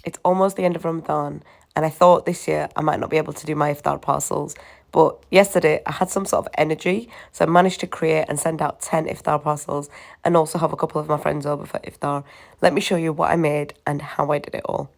It's almost the end of Ramadan, and I thought this year I might not be able to do my iftar parcels. But yesterday I had some sort of energy, so I managed to create and send out 10 iftar parcels and also have a couple of my friends over for iftar. Let me show you what I made and how I did it all.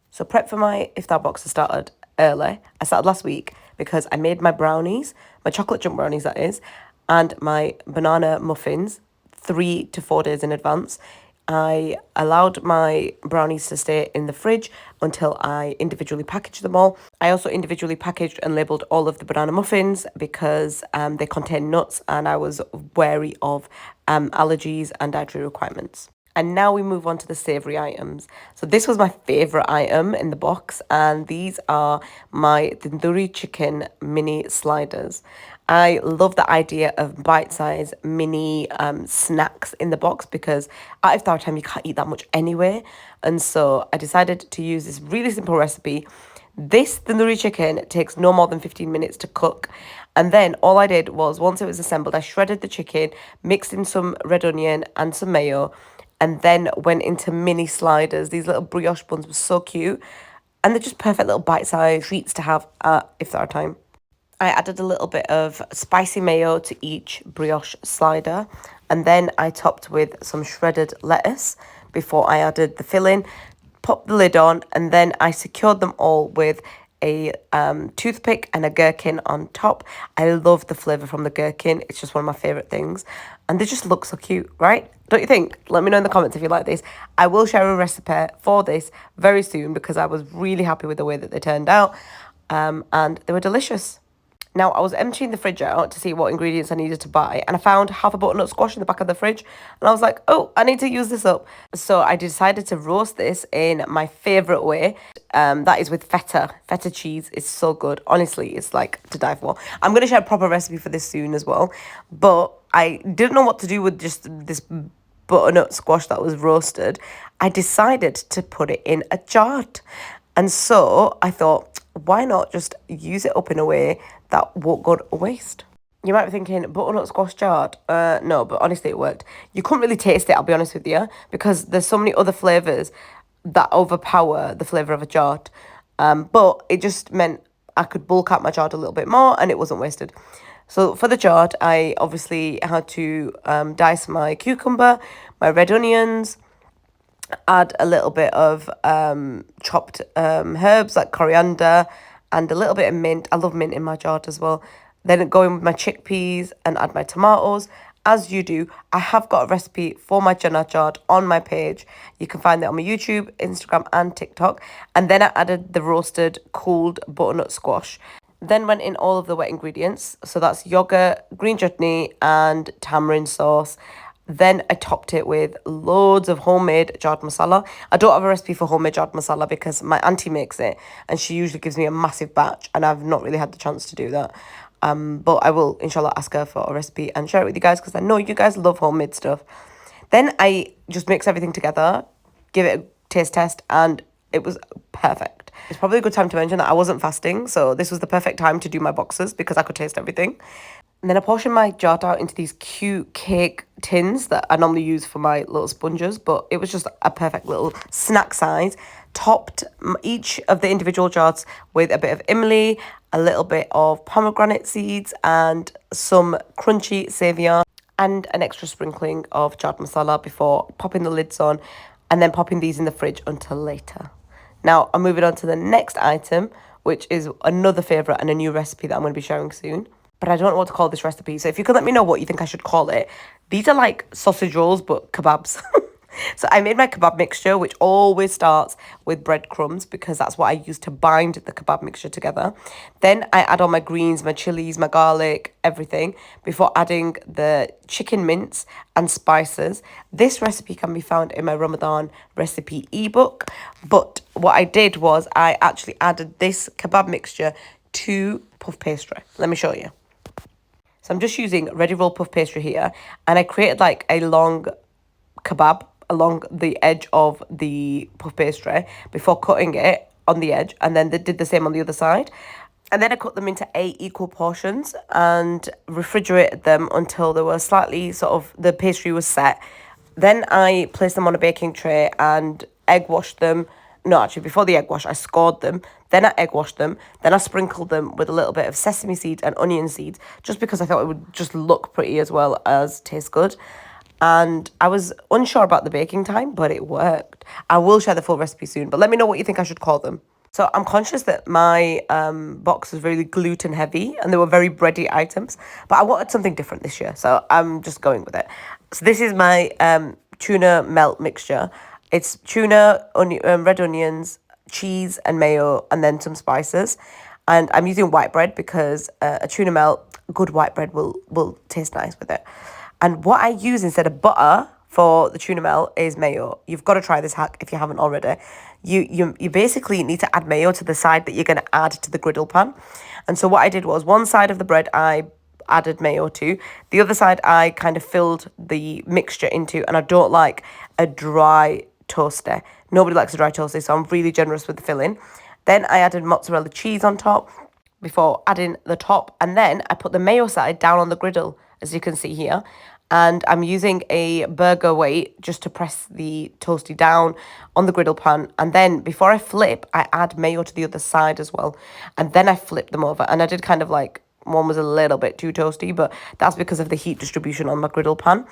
So prep for my iftar boxes started early. I started last week because I made my brownies, my chocolate chunk brownies that is, and my banana muffins 3 to 4 days in advance. I allowed my brownies to stay in the fridge until I individually packaged them all. I also individually packaged and labelled all of the banana muffins because they contain nuts and I was wary of allergies and dietary requirements. And now we move on to the savoury items. So this was my favourite item in the box, and these are my tandoori chicken mini sliders. I love the idea of bite-sized mini snacks in the box because at iftar time you can't eat that much anyway. And so I decided to use this really simple recipe. This tandoori chicken takes no more than 15 minutes to cook. And then all I did was, once it was assembled, I shredded the chicken, mixed in some red onion and some mayo, and then went into mini sliders. These little brioche buns were so cute. And they're just perfect little bite-sized treats to have at iftar time. I added a little bit of spicy mayo to each brioche slider. And then I topped with some shredded lettuce before I added the filling, popped the lid on, and then I secured them all with a toothpick and a gherkin on top. I love the flavour from the gherkin. It's just one of my favourite things. And they just look so cute, right? Don't you think? Let me know in the comments if you like this. I will share a recipe for this very soon because I was really happy with the way that they turned out. And they were delicious. Now, I was emptying the fridge out to see what ingredients I needed to buy, and I found half a butternut squash in the back of the fridge, and I was like, oh, I need to use this up. So I decided to roast this in my favourite way. That is with feta. Feta cheese is so good. Honestly, it's like to die for. I'm going to share a proper recipe for this soon as well, but I didn't know what to do with just this butternut squash that was roasted. I decided to put it in a jar. And so I thought, why not just use it up in a way that won't go to waste? You might be thinking, butternut squash chard? No, but honestly, it worked. You couldn't really taste it, I'll be honest with you, because there's so many other flavours that overpower the flavour of a chard. But it just meant I could bulk out my chard a little bit more and it wasn't wasted. So for the chard, I obviously had to dice my cucumber, my red onions, add a little bit of chopped herbs like coriander and a little bit of mint. I love mint in my jar as well. Then go in with my chickpeas and add my tomatoes. As you do, I have got a recipe for my Channa Chaat on my page. You can find that on my YouTube, Instagram and TikTok. And then I added the roasted cooled butternut squash. Then went in all of the wet ingredients. So that's yogurt, green chutney and tamarind sauce. Then I topped it with loads of homemade chaat masala. I don't have a recipe for homemade chaat masala because my auntie makes it and she usually gives me a massive batch and I've not really had the chance to do that. But I will, inshallah, ask her for a recipe and share it with you guys because I know you guys love homemade stuff. Then I just mix everything together, give it a taste test, and it was perfect. It's probably a good time to mention that I wasn't fasting, so this was the perfect time to do my boxes because I could taste everything. And then I portioned my jar out into these cute cake tins that I normally use for my little sponges, but it was just a perfect little snack size. Topped each of the individual jars with a bit of imli, a little bit of pomegranate seeds, and some crunchy saviour, and an extra sprinkling of chaat masala before popping the lids on, and then popping these in the fridge until later. Now, I'm moving on to the next item, which is another favourite and a new recipe that I'm going to be sharing soon. But I don't know what to call this recipe. So if you could let me know what you think I should call it. These are like sausage rolls, but kebabs. So I made my kebab mixture, which always starts with breadcrumbs because that's what I use to bind the kebab mixture together. Then I add all my greens, my chilies, my garlic, everything before adding the chicken mince and spices. This recipe can be found in my Ramadan recipe ebook. But what I did was I actually added this kebab mixture to puff pastry. Let me show you. So I'm just using ready roll puff pastry here, and I created like a long kebab along the edge of the puff pastry before cutting it on the edge, and then they did the same on the other side. And then I cut them into 8 equal portions and refrigerated them until they were slightly the pastry was set. Then I placed them on a baking tray and egg washed them no, actually, before the egg wash, I scored them. Then I egg washed them. Then I sprinkled them with a little bit of sesame seeds and onion seeds, just because I thought it would just look pretty as well as taste good. And I was unsure about the baking time, but it worked. I will share the full recipe soon, but let me know what you think I should call them. So I'm conscious that my box was really gluten heavy and they were very bready items, but I wanted something different this year, so I'm just going with it. So this is my tuna melt mixture. It's tuna, red onions, cheese and mayo, and then some spices. And I'm using white bread because a tuna melt, good white bread will taste nice with it. And what I use instead of butter for the tuna melt is mayo. You've got to try this hack if you haven't already. You basically need to add mayo to the side that you're going to add to the griddle pan. And so what I did was one side of the bread I added mayo to. The other side I kind of filled the mixture into, and I don't like a dry toaster. Nobody likes a dry toaster, so I'm really generous with the filling. Then I added mozzarella cheese on top before adding the top, and then I put the mayo side down on the griddle, as you can see here. And I'm using a burger weight just to press the toasty down on the griddle pan. And then before I flip, I add mayo to the other side as well. And then I flip them over. And I did kind of like, one was a little bit too toasty, but that's because of the heat distribution on my griddle pan.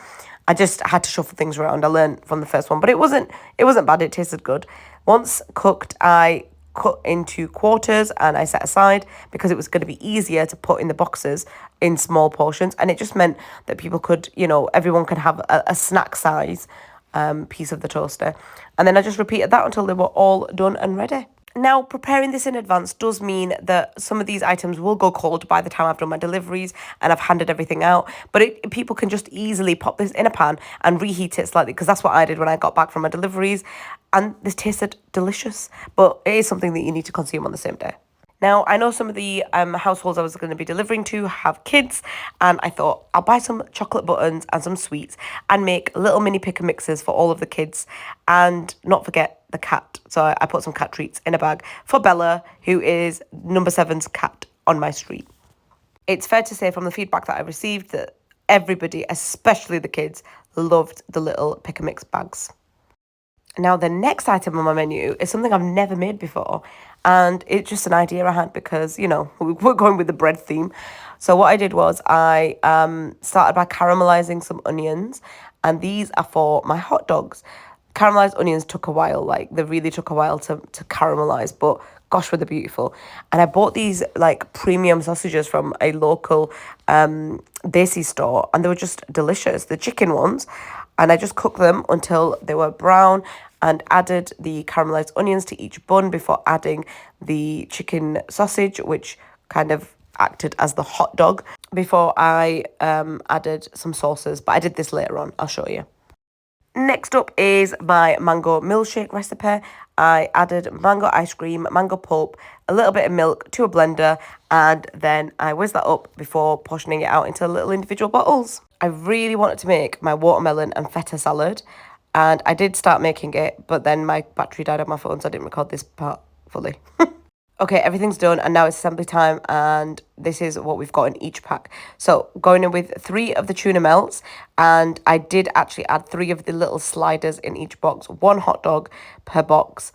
I just had to shuffle things around. I learned from the first one, but it wasn't bad. It tasted good. Once cooked, I cut into quarters and I set aside because it was going to be easier to put in the boxes in small portions, and it just meant that people could, everyone could have a snack size piece of the toaster. And then I just repeated that until they were all done and ready. Now, preparing this in advance does mean that some of these items will go cold by the time I've done my deliveries and I've handed everything out. But people can just easily pop this in a pan and reheat it slightly, because that's what I did when I got back from my deliveries. And this tasted delicious, but it is something that you need to consume on the same day. Now, I know some of the households I was going to be delivering to have kids, and I thought I'll buy some chocolate buttons and some sweets and make little mini pick and mixes for all of the kids, and not forget the cat. So I put some cat treats in a bag for Bella, who is number 7's cat on my street. It's fair to say from the feedback that I received that everybody, especially the kids, loved the little pick and mix bags. Now, the next item on my menu is something I've never made before, and it's just an idea I had because, we're going with the bread theme. So what I did was I started by caramelizing some onions, and these are for my hot dogs. Caramelized onions took a while, they really took a while to caramelize, but gosh, were they beautiful. And I bought these premium sausages from a local desi store, and they were just delicious, the chicken ones. And I just cooked them until they were brown and added the caramelized onions to each bun before adding the chicken sausage, which kind of acted as the hot dog, before I added some sauces. But I did this later on. I'll show you. Next up is my mango milkshake recipe. I added mango ice cream, mango pulp, a little bit of milk to a blender, and then I whizzed that up before portioning it out into little individual bottles. I really wanted to make my watermelon and feta salad, and I did start making it, but then my battery died on my phone, so I didn't record this part fully. Okay, everything's done, and now it's assembly time, and this is what we've got in each pack. So going in with 3 of the tuna melts, and I did actually add 3 of the little sliders in each box, 1 hot dog per box,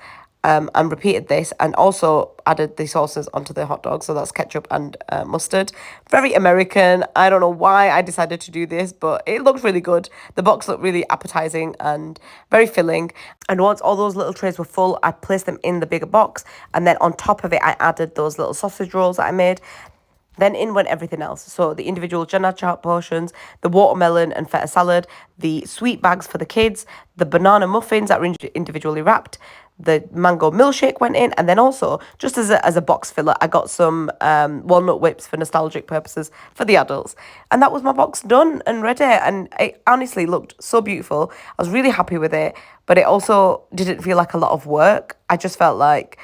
and repeated this, and also added the sauces onto the hot dog. So that's ketchup and mustard. Very American. I don't know why I decided to do this, but it looked really good. The box looked really appetizing and very filling. And once all those little trays were full, I placed them in the bigger box, and then on top of it, I added those little sausage rolls that I made. Then in went everything else. So the individual Channa Chaat portions, the watermelon and feta salad, the sweet bags for the kids, the banana muffins that were individually wrapped, the mango milkshake went in, and then also, just as a box filler, I got some walnut whips for nostalgic purposes for the adults. And that was my box done and ready, and it honestly looked so beautiful. I was really happy with it, but it also didn't feel like a lot of work. I just felt like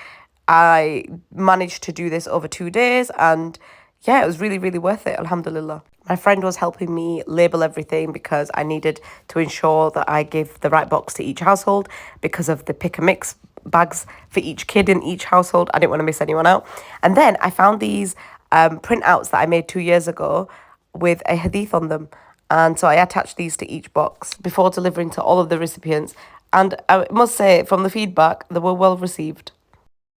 I managed to do this over 2 days, and yeah, it was really, really worth it, alhamdulillah. My friend was helping me label everything because I needed to ensure that I gave the right box to each household because of the pick and mix bags for each kid in each household. I didn't want to miss anyone out. And then I found these printouts that I made 2 years ago with a hadith on them. And so I attached these to each box. Before delivering to all of the recipients, And I must say, from the feedback, they were well received.